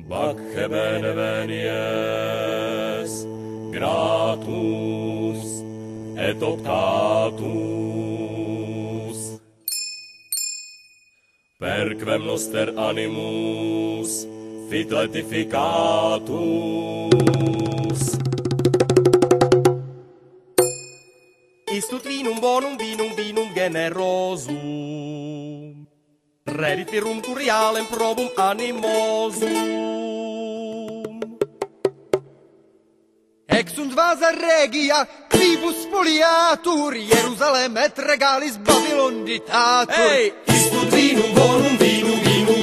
Bacche bene venies, gratus et optatus, perquem noster animus fit letificatus. Istut vinum bonum, vinum generosum, redit virum curialem probum animosum. Exunt vasa regia, quibus spoliatur, Jerusalem et regalis Babylon ditatur. Hey! Istut vinum bonum, vinum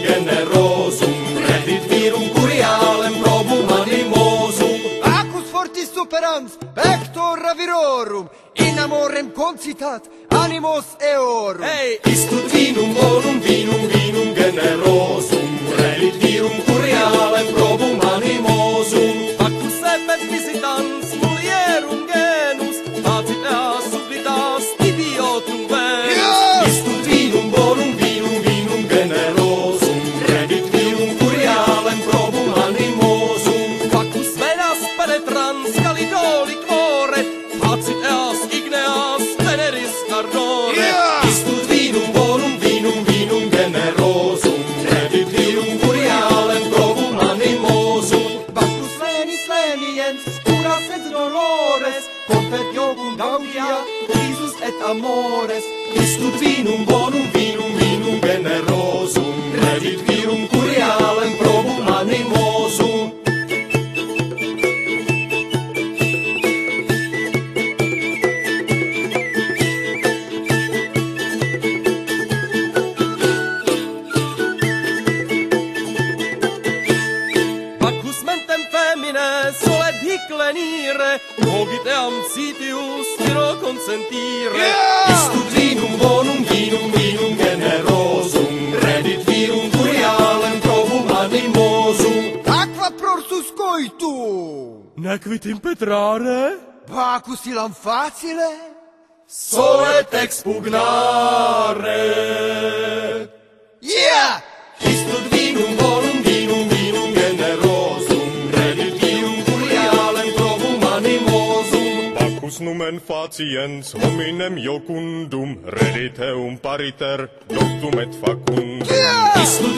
generosum, redit virum curialem probum animosum. Acus fortis superans, pectora virorum, in amorem concitat animos eorum. Hey! Istut vinum bonum, vinum generosum, redit virum curialem probum animosum. Factus ebet visitans mulierum genus, facit eas sublitas idiotum venus. Yeah! Istut vinum bonum, vinum generosum, redit virum curialem probum animosum. Factus venas penetrans calidoli quore, facit eas igneas veneris ardore. Yeah! Istut vinum bonum, vinum generosum, redit virum curialem probum animosum. Bacchus lenis leniens, curas et dolores, confet iovum gaudia, risus et amores. Istut vinum bonum, vinum generosum, redit virum curialem probum animosum. Bacchus mentem femine solet hic lenire, cogit eam citius viro consentire. Yeah! Istut vinum bonum, vinum generosum, redit virum curialem probum animosum. Aqua prorsus coitum, Nequit impetrare, Bacchus ilam facile, solet expugnare. yeah! Istut vinum bonum, vinum generosum, redit virum curialem probum animosum. Bacchus numen faciens hominem iocundum, redit eum pariter, doctum et facundum. Yeah! Istut